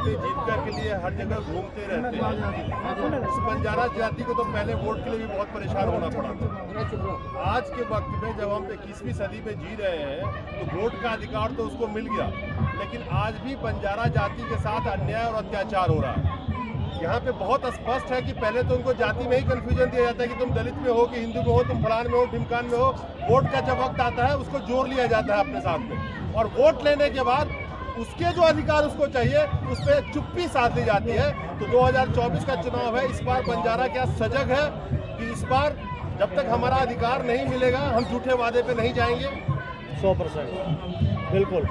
अपनी जीविका के लिए हर जगह घूमते रहते हैं। इस बंजारा जाति को तो पहले वोट के लिए भी बहुत परेशान होना पड़ा था। आज के वक्त में जब हम 21वीं सदी में जी रहे हैं तो वोट का अधिकार तो उसको मिल गया, लेकिन आज भी बंजारा जाति के साथ अन्याय और अत्याचार हो रहा है। यहाँ पे बहुत स्पष्ट है कि पहले तो उनको जाति में ही कंफ्यूजन दिया जाता है कि तुम दलित में हो कि हिंदू में हो, तुम फलान में हो, ढिमकान में हो। वोट का जब वक्त आता है उसको जोड़ लिया जाता है अपने साथ में, और वोट लेने के बाद उसके जो अधिकार उसको चाहिए उस पर चुप्पी साध दी जाती है। तो 2024 का चुनाव है, इस बार बंजारा क्या सजग है कि इस बार जब तक हमारा अधिकार नहीं मिलेगा हम झूठे वादे पे नहीं जाएंगे। 100% बिल्कुल।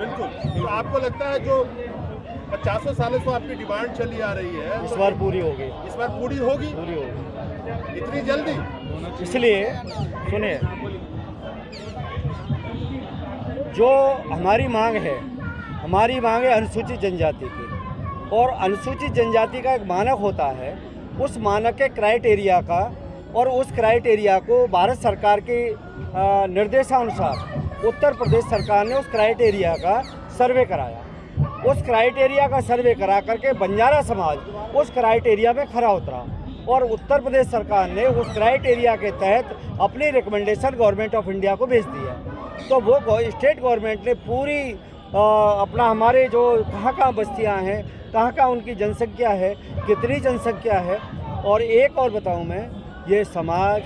तो आपको लगता है जो 50 सालों से आपकी डिमांड चली आ रही है इस बार पूरी होगी? इस बार पूरी होगी इतनी जल्दी? इसलिए सुनिए, जो हमारी मांग है अनुसूचित जनजाति की, और अनुसूचित जनजाति का एक मानक होता है, उस मानक के क्राइटेरिया का, और उस क्राइटेरिया को भारत सरकार के निर्देशानुसार उत्तर प्रदेश सरकार ने उस क्राइटेरिया का सर्वे कराया। उस क्राइटेरिया का सर्वे करा करके बंजारा समाज उस क्राइटेरिया में खरा उतरा, और उत्तर प्रदेश सरकार ने उस क्राइटेरिया के तहत अपनी रिकमेंडेशन गवर्नमेंट ऑफ इंडिया को भेज दी है। तो वो स्टेट गवर्नमेंट ने पूरी अपना हमारे जो कहाँ बस्तियाँ हैं, कहाँ उनकी जनसंख्या है, कितनी जनसंख्या है, और एक और बताऊँ मैं, ये समाज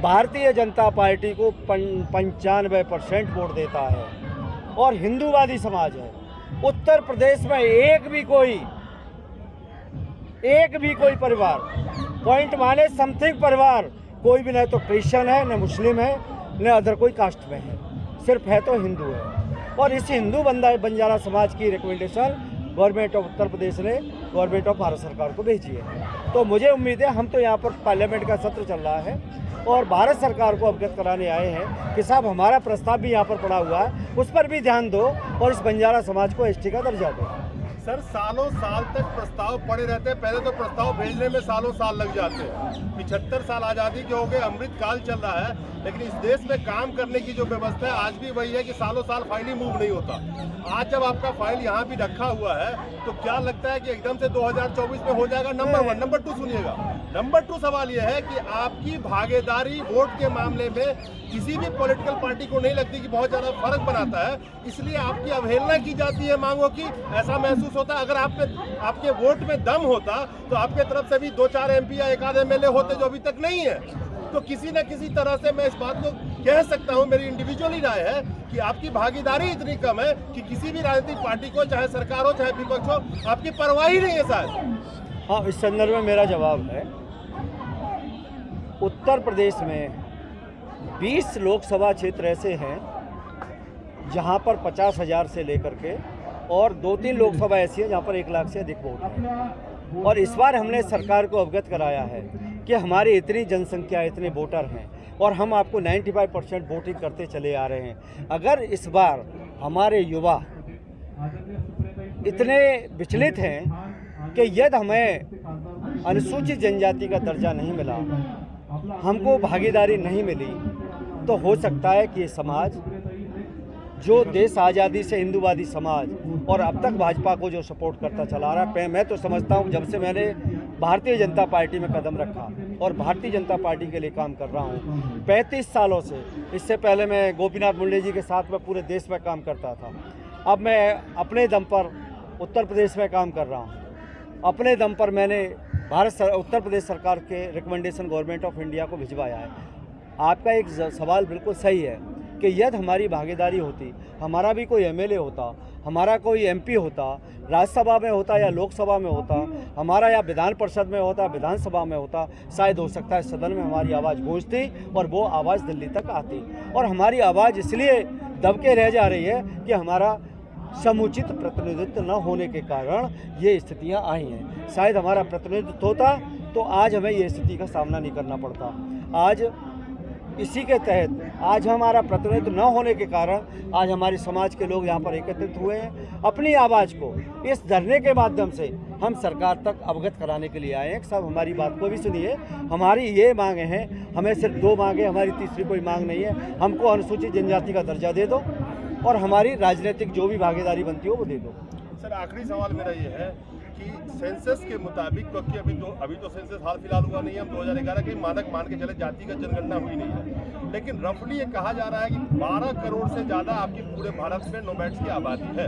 भारतीय जनता पार्टी को 95% वोट देता है और हिंदूवादी समाज है। उत्तर प्रदेश में एक भी कोई परिवार, पॉइंट माने समथिंग परिवार, कोई भी न तो क्रिश्चियन है, न मुस्लिम है, न अदर कोई कास्ट में है, सिर्फ है तो हिंदू है। और इस हिंदू बंजारा समाज की recommendation government of Uttar Pradesh ने गवर्नमेंट ऑफ भारत सरकार को भेजी है। तो मुझे उम्मीद है, हम तो यहाँ पर पार्लियामेंट का सत्र चल रहा है और भारत सरकार को अवगत कराने आए हैं कि साहब हमारा प्रस्ताव भी यहाँ पर पड़ा हुआ है, उस पर भी ध्यान दो और इस बंजारा समाज को एसटी का दर्जा दो। सर, सालों साल तक प्रस्ताव पड़े रहते हैं, पहले तो प्रस्ताव भेजने में सालों साल लग जाते हैं। 75 साल आज़ादी के हो गए, अमृत काल चल रहा है, लेकिन इस देश में काम करने की जो व्यवस्था है आज भी वही है कि सालों साल फाइल ही मूव नहीं होता। आज जब आपका फाइल यहाँ भी रखा हुआ है तो क्या लगता है कि एकदम से 2024 में हो जाएगा? नंबर 1। नंबर 2 सुनिएगा, नंबर 2 सवाल यह है कि आपकी भागीदारी वोट के मामले में किसी भी पॉलिटिकल पार्टी को नहीं लगती कि बहुत ज़्यादा फर्क बनाता है, इसलिए आपकी अवहेलना की जाती है मांगों की, ऐसा महसूस होता है। अगर आपके वोट में दम होता तो आपके तरफ से भी 2-4 MP या 1 आध MLA होते जो अभी तक नहीं है। तो किसी न किसी तरह से मैं इस बात को कह सकता हूं, मेरी इंडिविजुअली राय है कि आपकी भागीदारी इतनी कम है कि किसी भी राजनीतिक पार्टी को, चाहे सरकार हो चाहे विपक्ष हो, आपकी परवाह ही नहीं है शायद। हाँ, इस संदर्भ में मेरा जवाब है, उत्तर प्रदेश में 20 लोकसभा क्षेत्र ऐसे हैं जहां पर 50,000 से लेकर के, और 2-3 लोकसभा ऐसी है जहां पर 1 लाख से अधिक वोट है। और इस बार हमने सरकार को अवगत कराया है कि हमारी इतनी जनसंख्या, इतने वोटर हैं और हम आपको 95% वोटिंग करते चले आ रहे हैं। अगर इस बार हमारे युवा इतने विचलित हैं कि यदि हमें अनुसूचित जनजाति का दर्जा नहीं मिला, हमको भागीदारी नहीं मिली, तो हो सकता है कि ये समाज, जो देश आज़ादी से हिंदूवादी समाज और अब तक भाजपा को जो सपोर्ट करता चला रहा है, मैं तो समझता हूँ जब से मैंने भारतीय जनता पार्टी में कदम रखा और भारतीय जनता पार्टी के लिए काम कर रहा हूँ 35 सालों से, इससे पहले मैं गोपीनाथ मुंडे जी के साथ में पूरे देश में काम करता था, अब मैं अपने दम पर उत्तर प्रदेश में काम कर रहा हूँ। अपने दम पर मैंने उत्तर प्रदेश सरकार के रिकमेंडेशन गवर्नमेंट ऑफ इंडिया को भिजवाया है। आपका एक सवाल बिल्कुल सही है कि यदि हमारी भागीदारी होती, हमारा भी कोई MLA होता, हमारा कोई MP होता, राज्यसभा में होता या लोकसभा में होता, हमारा या विधान परिषद में होता, विधानसभा में होता, शायद हो सकता है सदन में हमारी आवाज़ गूंजती और वो आवाज़ दिल्ली तक आती। और हमारी आवाज़ इसलिए दबके रह जा रही है कि हमारा समुचित प्रतिनिधित्व न होने के कारण ये स्थितियां आई हैं। शायद हमारा प्रतिनिधित्व होता तो आज हमें ये स्थिति का सामना नहीं करना पड़ता। आज इसी के तहत आज हमारा प्रतिनिधित्व न होने के कारण आज हमारे समाज के लोग यहाँ पर एकत्रित हुए हैं। अपनी आवाज़ को इस धरने के माध्यम से हम सरकार तक अवगत कराने के लिए आए हैं। सब हमारी बात को भी सुनिए, हमारी ये मांगे हैं, हमें सिर्फ 2 मांगे, हमारी तीसरी कोई मांग नहीं है। हमको अनुसूचित जनजाति का दर्जा दे दो और हमारी राजनीतिक जो भी भागीदारी बनती हो वो दे दो। सर आखिरी सवाल मेरा ये है कि सेंसस के मुताबिक, क्योंकि अभी तो सेंसस हाल फिलहाल हुआ नहीं है, हम 2011 के मानक मान के चले, जातिगत जनगणना हुई नहीं है, लेकिन रफली ये कहा जा रहा है कि 12 करोड़ से ज़्यादा आपकी पूरे भारत में नोमैड्स की आबादी है।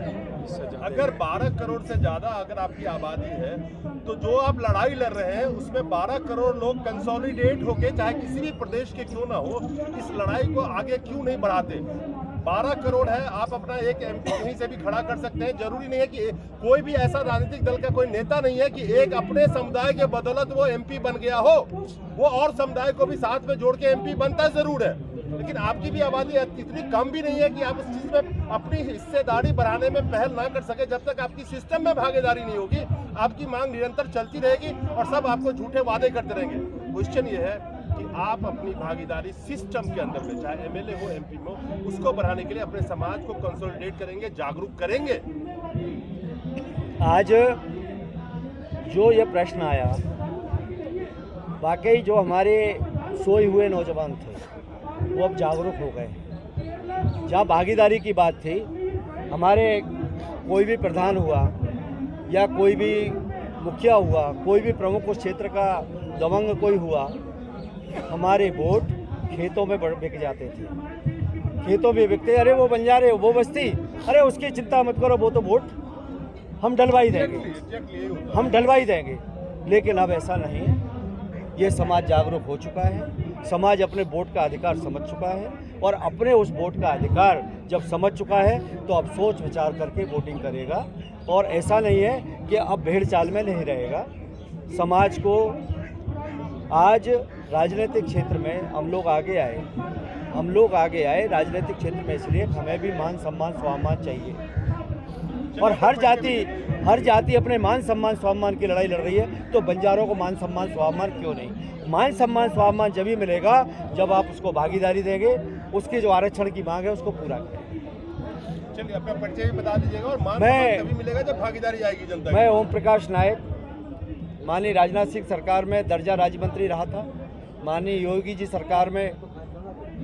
अगर 12 करोड़ से ज़्यादा अगर आपकी आबादी है तो जो आप लड़ाई लड़ रहे हैं उसमें 12 करोड़ लोग कंसोलिडेट होके, चाहे किसी भी प्रदेश के क्यों ना हो, इस लड़ाई को आगे क्यों नहीं बढ़ाते? 12 करोड़ है, आप अपना एक एमपी कहीं से भी खड़ा कर सकते हैं। जरूरी नहीं है कि कोई भी ऐसा राजनीतिक दल का कोई नेता नहीं है कि एक अपने समुदाय के बदौलत वो एमपी बन गया हो, वो और समुदाय को भी साथ में जोड़ के एमपी बनता जरूर है, लेकिन आपकी भी आबादी इतनी कम भी नहीं है कि आप उस चीज में अपनी हिस्सेदारी बढ़ाने में पहल ना कर सके। जब तक आपकी सिस्टम में भागीदारी नहीं होगी, आपकी मांग निरंतर चलती रहेगी और सब आपको झूठे वादे करते रहेंगे। क्वेश्चन ये है कि आप अपनी भागीदारी सिस्टम के अंदर में, चाहे एमएलए हो, एमपी हो, उसको बढ़ाने के लिए अपने समाज को कंसोलिडेट करेंगे, जागरूक करेंगे। आज जो ये प्रश्न आया, वाकई जो हमारे सोए हुए नौजवान थे वो अब जागरूक हो गए। जहाँ भागीदारी की बात थी, हमारे कोई भी प्रधान हुआ या कोई भी मुखिया हुआ, कोई भी प्रमुख उस क्षेत्र का दबंग कोई हुआ, हमारे वोट खेतों में बिक जाते थे। खेतों में बिकते, अरे वो बंजारे, वो बस्ती, अरे उसकी चिंता मत करो, वो तो वोट हम डलवाई देंगे, हम डलवाई देंगे। लेकिन अब ऐसा नहीं है, ये समाज जागरूक हो चुका है, समाज अपने वोट का अधिकार समझ चुका है, और अपने उस वोट का अधिकार जब समझ चुका है तो अब सोच विचार करके वोटिंग करेगा। और ऐसा नहीं है कि अब भेड़ चाल में नहीं रहेगा। समाज को आज राजनीतिक क्षेत्र में हम लोग आगे आए राजनीतिक क्षेत्र में, इसलिए हमें भी मान सम्मान स्वाभिमान चाहिए। और हर जाति अपने मान सम्मान स्वाभिमान की लड़ाई लड़ रही है, तो बंजारों को मान सम्मान स्वाभिमान क्यों नहीं? मान सम्मान स्वाभिमान जब ही मिलेगा जब आप उसको भागीदारी देंगे, उसकी जो आरक्षण की मांग है उसको पूरा करेंगे। चलिए अपना परिचय भी बता दीजिएगा, और मान सम्मान तभी मिलेगा जब भागीदारी आएगी जनता की। मैं ओम प्रकाश नायक, माननीय राजनाथ सिंह सरकार में दर्जा राज्य मंत्री रहा था, माननीय योगी जी सरकार में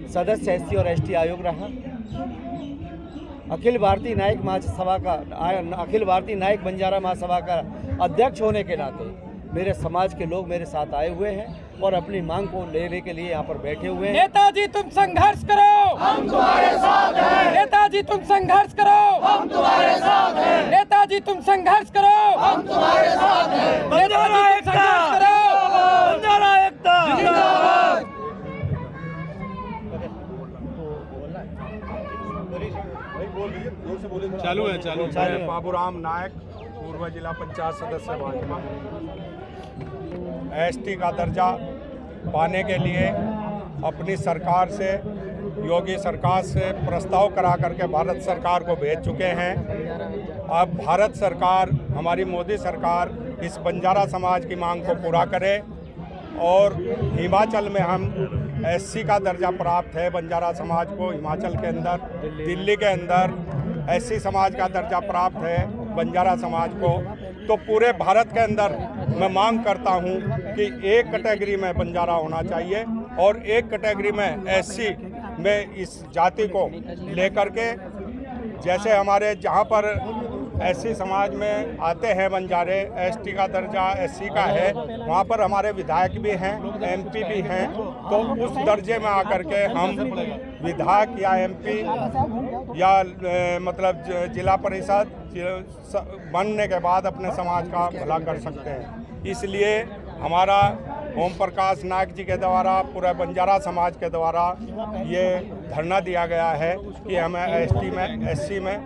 सदस्य एससी और एसटी आयोग रहा, अखिल भारतीय नायक बंजारा महासभा का अध्यक्ष होने के नाते मेरे समाज के लोग मेरे साथ आए हुए हैं और अपनी मांग को लेने के लिए यहाँ पर बैठे हुए हैं। नेताजी तुम संघर्ष करो, हम तुम्हारे साथ हैं। नेताजी तुम संघर्ष करो, हम तुम्हारे साथ हैं। नेताजी तुम संघर्ष करो, हम तुम्हारे साथ हैं। बंजारा एकता, बंजारा एकता जिंदाबाद। चालू है। बाबूराम नायक, पूर्व जिला पंचायत सदस्य भाजपा। एसटी का दर्जा पाने के लिए अपनी सरकार से, योगी सरकार से प्रस्ताव करा करके भारत सरकार को भेज चुके हैं। अब भारत सरकार, हमारी मोदी सरकार इस बंजारा समाज की मांग को पूरा करे। और हिमाचल में हम एससी का दर्जा प्राप्त है बंजारा समाज को, हिमाचल के अंदर, दिल्ली के अंदर एससी समाज का दर्जा प्राप्त है बंजारा समाज को। तो पूरे भारत के अंदर मैं मांग करता हूं कि एक कैटेगरी में बंजारा होना चाहिए और एक कैटेगरी में एससी में इस जाति को लेकर के, जैसे हमारे जहां पर एससी समाज में आते हैं बंजारे, एसटी का दर्जा एससी का है, वहाँ पर हमारे विधायक भी हैं, एमपी भी हैं। तो उस दर्जे में आकर के हम विधायक या एमपी या मतलब जिला परिषद बनने के बाद अपने समाज का भला कर सकते हैं। इसलिए हमारा ओम प्रकाश नायक जी के द्वारा, पूरे बंजारा समाज के द्वारा ये धरना दिया गया है कि हमें एसटी में, एससी में,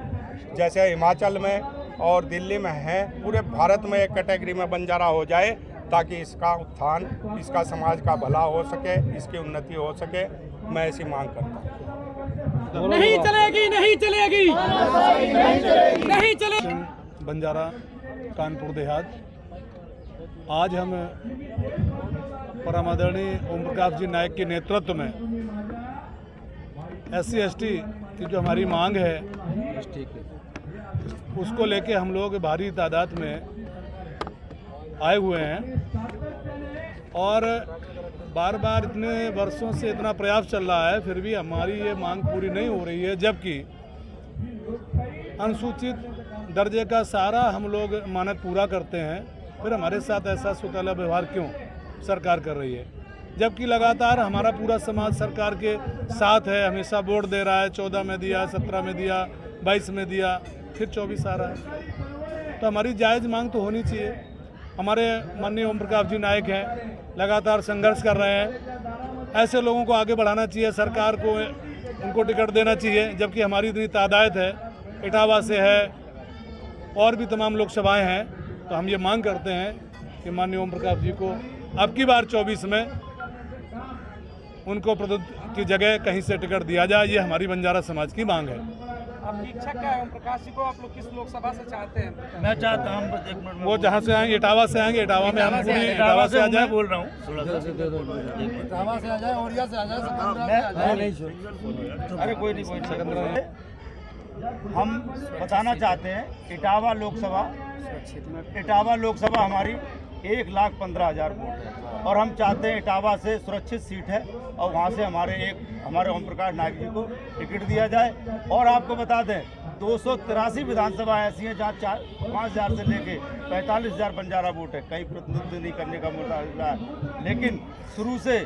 जैसे हिमाचल में और दिल्ली में है, पूरे भारत में एक कैटेगरी में बंजारा हो जाए, ताकि इसका उत्थान, इसका समाज का भला हो सके, इसकी उन्नति हो सके। मैं ऐसी मांग करता हूँ। नहीं चलेगी, नहीं चलेगी, नहीं चलेगी। बंजारा कानपुर देहात। आज हम परम आदरणीय ओम प्रकाश जी नायक के नेतृत्व में एससी एसटी की जो हमारी मांग है उसको लेके हम लोग भारी तादाद में आए हुए हैं। और बार बार इतने वर्षों से इतना प्रयास चल रहा है, फिर भी हमारी ये मांग पूरी नहीं हो रही है। जबकि अनुसूचित दर्जे का सारा हम लोग मानक पूरा करते हैं, फिर हमारे साथ ऐसा सुतला व्यवहार क्यों सरकार कर रही है? जबकि लगातार हमारा पूरा समाज सरकार के साथ है, हमेशा वोट दे रहा है। 14 में दिया, 17 में दिया, 22 में दिया, फिर 24 आ रहा है। तो हमारी जायज़ मांग तो होनी चाहिए। हमारे माननीय ओम प्रकाश जी नायक हैं, लगातार संघर्ष कर रहे हैं। ऐसे लोगों को आगे बढ़ाना चाहिए, सरकार को उनको टिकट देना चाहिए। जबकि हमारी इतनी तादाद है, इटावा से है और भी तमाम लोकसभाएं हैं, तो हम ये मांग करते हैं कि माननीय ओम प्रकाश जी को अब की बार 24 में उनको प्रदत्त की जगह कहीं से टिकट दिया जाए। ये हमारी बंजारा समाज की मांग है। आपकी इच्छा क्या है? ओम प्रकाश जी को आप लोग किस लोकसभा से चाहते हैं? मैं चाहता हूँ वो जहाँ से आएंगे, इटावा से आएंगे, इटावा में हम पूरी इटावा से आ जाए। बोल रहा हूँ, इटावा से आ जाए, औरिया से आ जाए, सिकंदरा से आ जाए। अरे कोई नहीं, हम बताना चाहते हैं इटावा लोकसभा हमारी 1,15,000 वोट है और हम चाहते हैं इटावा से सुरक्षित सीट है और वहाँ से हमारे ओम प्रकाश नायक जी को टिकट दिया जाए। और आपको बता दें 283 विधानसभा ऐसी हैं जहाँ 5,000 से लेके 45,000 बंजारा वोट है। कहीं प्रतिनिधित्व नहीं करने का मुद्दा है, लेकिन शुरू से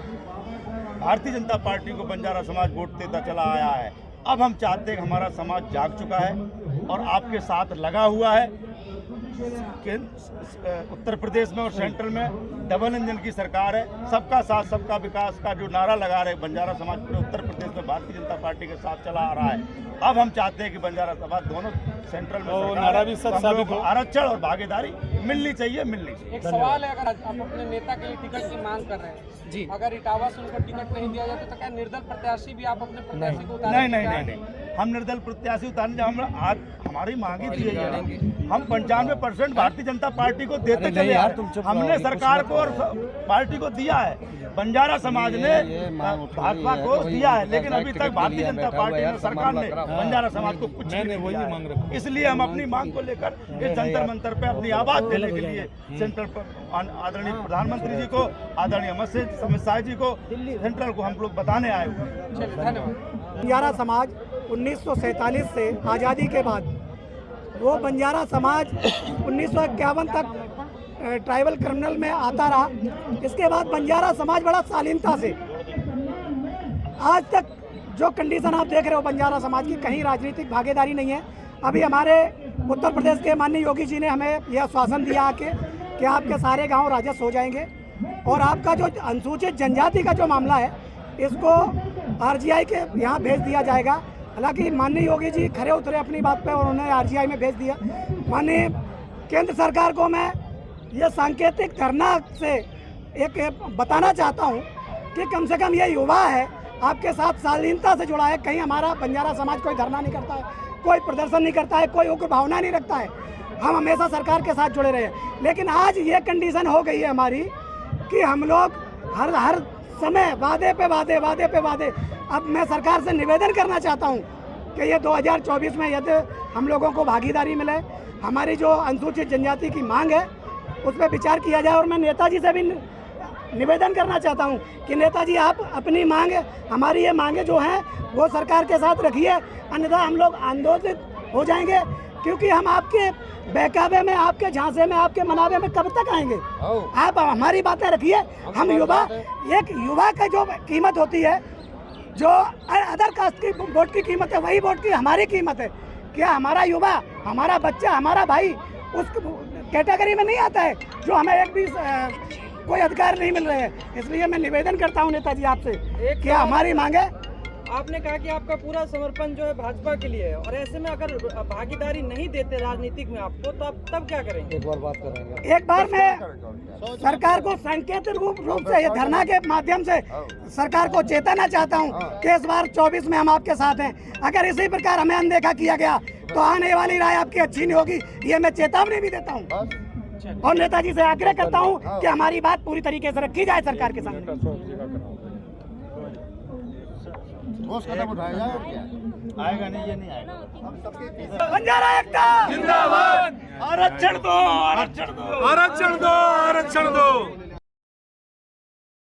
भारतीय जनता पार्टी को बंजारा समाज वोट देता चला आया है। अब हम चाहते हैं कि हमारा समाज जाग चुका है और आपके साथ लगा हुआ है। उत्तर प्रदेश में और सेंट्रल में डबल इंजन की सरकार है। सबका साथ सबका विकास का जो नारा लगा रहे बंजारा समाज पूरे उत्तर प्रदेश में भारतीय जनता पार्टी के साथ चला आ रहा है। अब हम चाहते हैं कि बंजारा समाज दोनों सेंट्रल में नारा भी सच साबित हो। आरक्षण और भागीदारी मिलनी चाहिए। एक सवाल है, अगर आप अपने नेता के लिए टिकट की मांग कर रहे हैं जी, अगर इटावा से उनको टिकट नहीं दिया जाता तो क्या निर्दल प्रत्याशी भी आप अपने प्रत्याशी को उतारेंगे? नहीं, हम निर्दल प्रत्याशी उतारने हम आज हमारी मांगी थी, हम 95% भारतीय जनता पार्टी को देते चले आ रहे हैं। हमने सरकार को और पार्टी को दिया है, बंजारा समाज ने भाजपा को दिया है, लेकिन अभी तक भारतीय जनता पार्टी ने सरकार ने बंजारा समाज को कुछ नहीं दिया है। इसलिए हम अपनी मांग को लेकर इस जंतर मंतर पे अपनी आवाज देने के लिए सेंट्रल पर आदरणीय प्रधानमंत्री जी को, आदरणीय अमित शाह जी को, सेंट्रल को हम लोग बताने आए हुए हैं। धन्यवाद। बंजारा समाज 1947 से आज़ादी के बाद, वो बंजारा समाज 1951 तक ट्राइबल क्रिमिनल में आता रहा। इसके बाद बंजारा समाज बड़ा शालीनता से आज तक जो कंडीशन आप देख रहे हो बंजारा समाज की, कहीं राजनीतिक भागीदारी नहीं है। अभी हमारे उत्तर प्रदेश के माननीय योगी जी ने हमें यह आश्वासन दिया आके कि आपके सारे गांव राजस्व हो जाएंगे और आपका जो अनुसूचित जनजाति का जो मामला है इसको आरजीआई के यहाँ भेज दिया जाएगा। हालांकि माननीय योगी जी खरे उतरे अपनी बात पे और उन्हें आरजीआई में भेज दिया। माननीय केंद्र सरकार को मैं ये सांकेतिक धरना से एक बताना चाहता हूँ कि कम से कम ये युवा है, आपके साथ शालीनता से जुड़ा है। कहीं हमारा बंजारा समाज कोई धरना नहीं करता है, कोई प्रदर्शन नहीं करता है, कोई उग्र भावना नहीं रखता है। हम हमेशा सरकार के साथ जुड़े रहे हैं। लेकिन आज ये कंडीशन हो गई है हमारी कि हम लोग हर समय वादे पे वादे। अब मैं सरकार से निवेदन करना चाहता हूँ कि ये 2024 में यदि हम लोगों को भागीदारी मिले, हमारी जो अनुसूचित जनजाति की मांग है उस पर विचार किया जाए। और मैं नेताजी से भी निवेदन करना चाहता हूं कि नेताजी आप अपनी मांग, हमारी ये मांगे जो हैं वो सरकार के साथ रखिए, अन्यथा हम लोग आंदोलित हो जाएंगे। क्योंकि हम आपके बहकावे में, आपके झांसे में, आपके मनावे में कब तक आएंगे? आप हमारी बातें रखिए। हम युवा, एक युवा का जो कीमत होती है, जो अदर कास्ट की वोट की कीमत है, वही वोट की हमारी कीमत है। क्या हमारा युवा, हमारा बच्चा, हमारा भाई उस कैटेगरी में नहीं आता है जो हमें एक भी कोई अधिकार नहीं मिल रहे हैं? इसलिए मैं निवेदन करता हूं नेताजी आपसे कि हमारी मांगे। आपने कहा कि आपका पूरा समर्पण जो है भाजपा के लिए है, और ऐसे में अगर भागीदारी नहीं देते राजनीतिक में आपको, तो आप तब क्या करेंगे? एक बार बात करेंगे। एक बार मैं सरकार को सांकेतिक रूप से, ये धरना के माध्यम से सरकार को चेताना चाहता हूं कि इस बार 24 में हम आपके साथ हैं। अगर इसी प्रकार हमें अनदेखा किया गया तो आने वाली राय आपकी अच्छी नहीं होगी, ये मैं चेतावनी भी देता हूँ। और नेताजी से आग्रह करता हूँ कि हमारी बात पूरी तरीके से रखी जाए सरकार के सामने। कदम उठाया आएगा नहीं, ये नहीं आएगा। बंजारा एकता जिंदाबाद। आरक्षण दो, आरक्षण दो, आरक्षण दो, आरक्षण दो।